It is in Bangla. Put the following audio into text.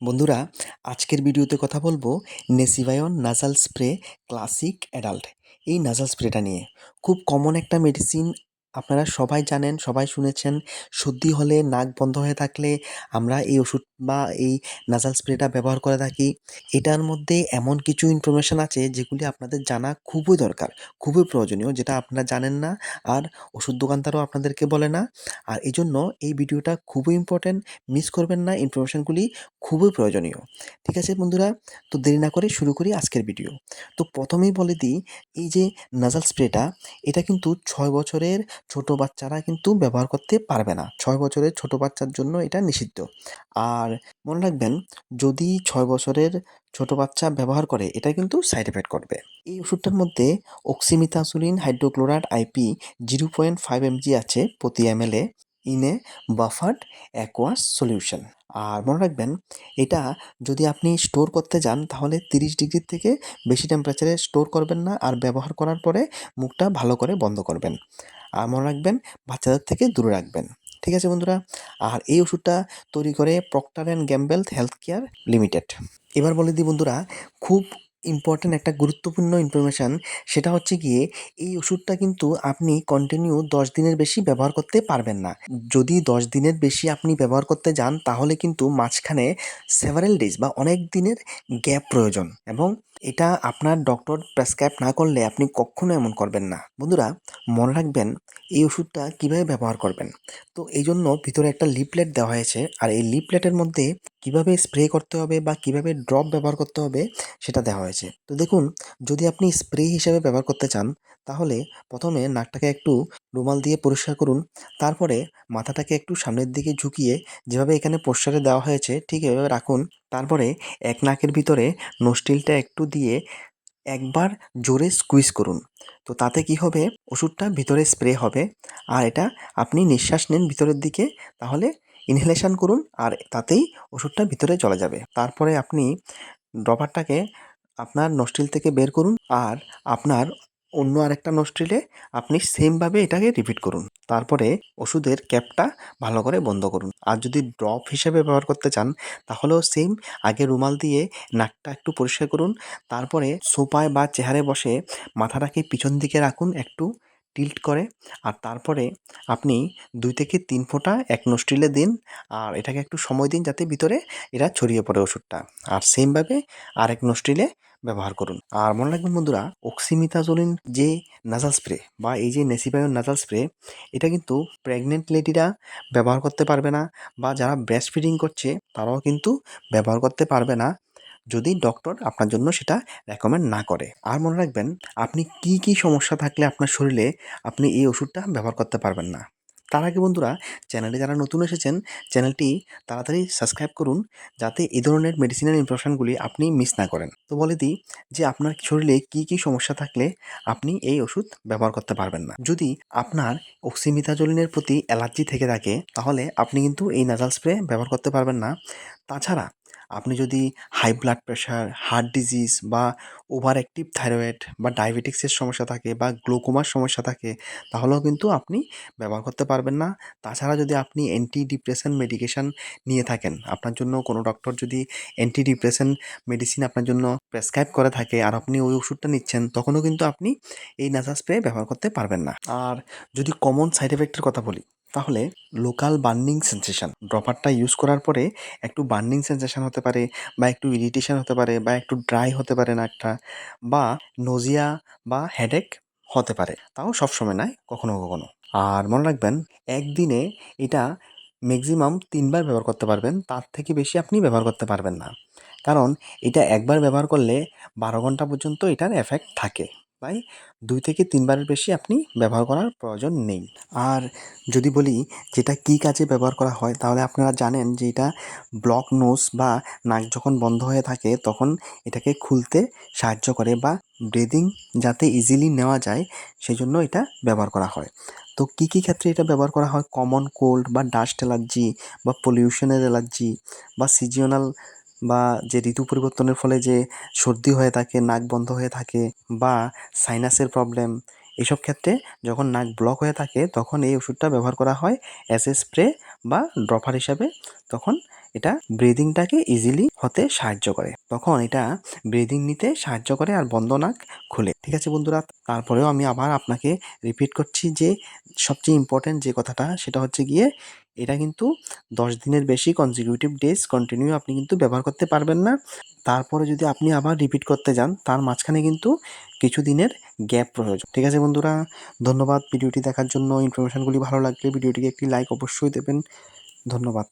বন্ধুরা, আজকের ভিডিওতে কথা বলবো নেসিভায়ন নাসাল স্প্রে ক্লাসিক অ্যাডাল্ট। এই নাসাল স্প্রেটা নিয়ে খুব কমন একটা মেডিসিন। আপনারা সবাই জানেন, সবাই শুনেছেন। সর্দি হলে, নাক বন্ধ হয়ে থাকলে আমরা এই ওষুধ বা এই নাসাল স্প্রেটা ব্যবহার করে থাকি। এটার মধ্যে এমন কিছু ইনফরমেশন আছে যেগুলি আপনাদের জানা খুবই দরকার, খুবই প্রয়োজনীয়, যেটা আপনারা জানেন না আর ওষুধ দোকানদারও আপনাদেরকে বলে না। আর এজন্য এই ভিডিওটা খুবই ইম্পর্টেন্ট, মিস করবেন না। ইনফরমেশনগুলি খুবই প্রয়োজনীয়। ঠিক আছে বন্ধুরা, তো দেরি না করে শুরু করি আজকের ভিডিও। তো প্রথমেই বলে দিই, এই যে নাসাল স্প্রেটা, এটা কিন্তু 6 বছরের ছোট বাচ্চারা কিন্তু ব্যবহার করতে পারবে না। 6 বছরের ছোট বাচ্চার জন্য এটা নিষিদ্ধ। আর মনে রাখবেন, যদি 6 বছরের ছোট বাচ্চা ব্যবহার করে, এটা কিন্তু সাইড এফেক্ট করবে। এই ওষুধটার মধ্যে অক্সিমিথাজোলিন হাইড্রোক্লোরাইড আইপি 0.5 mg আছে প্রতি ml in a buffered aqueous solution. আর মনে রাখবেন, এটা যদি আপনি স্টোর করতে যান তাহলে 30 ডিগ্রি থেকে বেশি টেম্পারেচারে স্টোর করবেন না। আর ব্যবহার করার পরে মুখটা ভালো করে বন্ধ করবেন। আর মনে রাখবেন, বাচ্চাদের থেকে দূরে রাখবেন। ঠিক আছে বন্ধুরা? আর এই ওষুধটা তৈরি করে Procter and Gamble health care limited. এবার বলে দিই বন্ধুরা, খুব ইম্পর্ট্যান্ট একটা গুরুত্বপূর্ণ ইনফরমেশান, সেটা হচ্ছে গিয়ে এই ওষুধটা কিন্তু আপনি কন্টিনিউ 10 দিনের বেশি ব্যবহার করতে পারবেন না। যদি 10 দিনের বেশি আপনি ব্যবহার করতে যান তাহলে কিন্তু মাঝখানে সেভারাল ডেজ বা অনেক দিনের গ্যাপ প্রয়োজন, এবং এটা আপনার ডক্টর প্রেসক্রাইব না করলে আপনি কখনো এমন করবেন না। বন্ধুরা, মনে রাখবেন এই ওষুধটা কীভাবে ব্যবহার করবেন। তো এই জন্য ভিতরে একটা লিফলেট দেওয়া হয়েছে, আর এই লিফলেটের মধ্যে কিভাবে স্প্রে করতে হবে বা কিভাবে ড্রপ ব্যবহার করতে হবে সেটা দেওয়া হয়েছে। তো দেখুন, যদি আপনি স্প্রে হিসেবে ব্যবহার করতে চান তাহলে প্রথমে নাকটাকে একটু রুমাল দিয়ে পরিষ্কার করুন। তারপরে মাথাটাকে একটু সামনের দিকে ঝুঁকিয়ে, যেভাবে এখানে পোস্টারে দেওয়া হয়েছে ঠিক এভাবে রাখুন। তারপরে এক নাকের ভিতরে নস্ট্রিলটা একটু দিয়ে একবার জোরে স্কুইজ করুন। তো তাতে কি হবে, ওষুধটা ভিতরে স্প্রে হবে। আর এটা আপনি নিঃশ্বাস নিন ভিতরের দিকে, তাহলে ইনহেলেশন করুন, আর তাতেই ওষুধটা ভিতরে চলে যাবে। তারপরে আপনি ড্রপারটাকে আপনার নস্ট্রিল থেকে বের করুন, আর আপনার অন্য আরেকটা নস্ট্রিলে আপনি সেমভাবে এটাকে রিপিট করুন। তারপরে ওষুধের ক্যাপটা ভালো করে বন্ধ করুন। আর যদি ড্রপ হিসেবে ব্যবহার করতে চান তাহলেও সেম, আগে রুমাল দিয়ে নাকটা একটু পরিষ্কার করুন। তারপরে সোফায় বা চেয়ারে বসে মাথাটাকে পিছন দিকে রাখুন একটু টিল্ট করে। আর তারপরে আপনি 2 থেকে 3 ফোঁটা এক নস্ট্রিলে দিন, আর এটাকে একটু সময় দিন যাতে ভিতরে এরা ছড়িয়ে পড়ে ওষুধটা। আর সেমভাবে আরেক নস্ট্রিলে ব্যবহার করুন। আর মনে রাখবেন বন্ধুরা, অক্সিমিথাজোলিন যে নাসাল স্প্রে বা এই যে নেসিভায়ন নাসাল স্প্রে, এটা কিন্তু প্রেগনেন্ট লেডিরা ব্যবহার করতে পারবে না, বা যারা ব্রেস্ট ফিডিং করছে তারাও কিন্তু ব্যবহার করতে পারবে না, যদি ডক্টর আপনার জন্য সেটা রেকমেন্ড না করে। আর মনে রাখবেন, আপনি কি কি সমস্যা থাকলে আপনার শরীরে আপনি এই ওষুধটা ব্যবহার করতে পারবেন না। তার আগে বন্ধুরা, চ্যানেলে যারা নতুন এসেছেন চ্যানেলটি তাড়াতাড়ি সাবস্ক্রাইব করুন, যাতে এই ধরনের মেডিসিনাল ইনফরমেশনগুলি আপনি মিস না করেন। তো বলে দিই যে আপনার শরীরে কি কি সমস্যা থাকলে আপনি এই ওষুধ ব্যবহার করতে পারবেন না। যদি আপনার অক্সিমিথাজোলিনের প্রতি অ্যালার্জি থেকে থাকে তাহলে আপনি কিন্তু এই নাসাল স্প্রে ব্যবহার করতে পারবেন না। তাছাড়া আপনি যদি high blood pressure, heart disease বা ওভার অ্যাক্টিভ থাইরয়েড বা ডায়াবেটিক্সের সমস্যা থাকে বা গ্লোকোমার সমস্যা থাকে তাহলেও কিন্তু আপনি ব্যবহার করতে পারবেন না। তাছাড়া যদি আপনি অ্যান্টি ডিপ্রেশন মেডিকেশন নিয়ে থাকেন, আপনার জন্য কোনো ডক্টর যদি অ্যান্টি ডিপ্রেশন মেডিসিন আপনার জন্য প্রেসক্রাইব করে থাকে আর আপনি ওই ওষুধটা নিচ্ছেন, তখনও কিন্তু আপনি এই নাসা স্প্রে ব্যবহার করতে পারবেন না। আর যদি কমন সাইড এফেক্টের কথা বলি তাহলে লোকাল বার্নিং সেন্সেশন, ড্রপারটা ইউজ করার পরে একটু বার্নিং সেন্সেশন হতে পারে, বা একটু ইরিটেশন হতে পারে, বা একটু ড্রাই হতে পারে নাকটা, বা নোজিয়া বা হেডেক হতে পারে। তাও সবসময় নয়, কখনো কখনো। আর মনে রাখবেন, একদিনে এটা ম্যাক্সিমাম 3 বার ব্যবহার করতে পারবেন, তার থেকে বেশি আপনি ব্যবহার করতে পারবেন না। কারণ এটা একবার ব্যবহার করলে 12 ঘন্টা পর্যন্ত এটার এফেক্ট থাকে। তাই 2 থেকে 3 বারের বেশি আপনি ব্যবহার করার প্রয়োজন নেই। আর যদি বলি যেটা কী কাজে ব্যবহার করা হয়, তাহলে আপনারা জানেন যে এটা ব্লক নোজ বা নাক যখন বন্ধ হয়ে থাকে তখন এটাকে খুলতে সাহায্য করে, বা ব্রিদিং যাতে ইজিলি নেওয়া যায় সেজন্য এটা ব্যবহার করা হয়। তো কী কী ক্ষেত্রে এটা ব্যবহার করা হয়, কমন কোল্ড বা ডাস্ট অ্যালার্জি বা পলিউশনের অ্যালার্জি বা সিজনাল বা যে ঋতু পরিবর্তনের ফলে যে সর্দি হয়ে থাকে, নাক বন্ধ হয়ে থাকে, বা সাইনাসের প্রবলেম, এসব ক্ষেত্রে যখন নাক ব্লক হয়ে থাকে তখন এই ওষুধটা ব্যবহার করা হয় অ্যাজ এ স্প্রে বা ড্রপার হিসাবে। তখন এটা ব্রিদিংটাকে ইজিলি হতে সাহায্য করে। তখন এটা ব্রিদিং নিতে সাহায্য করে আর বন্ধ নাক খুলে। ঠিক আছে বন্ধুরা? তারপরেও আমি আবার আপনাকে রিপিট করছি যে সবচেয়ে ইম্পর্ট্যান্ট যে কথাটা সেটা হচ্ছে গিয়ে এটা কিন্তু 10 দিনের বেশি কনজিকিউটিভ ডেজ কন্টিনিউ আপনি কিন্তু ব্যবহার করতে পারবেন না। তারপরে যদি আপনি আবার রিপিট করতে যান তার মাঝখানে কিন্তু কিছু দিনের গ্যাপ প্রয়োজন। ঠিক আছে বন্ধুরা? ধন্যবাদ ভিডিওটি দেখার জন্য। ইনফরমেশনগুলি ভালো লাগলে ভিডিওটিকে একটি লাইক অবশ্যই দেবেন। ধন্যবাদ।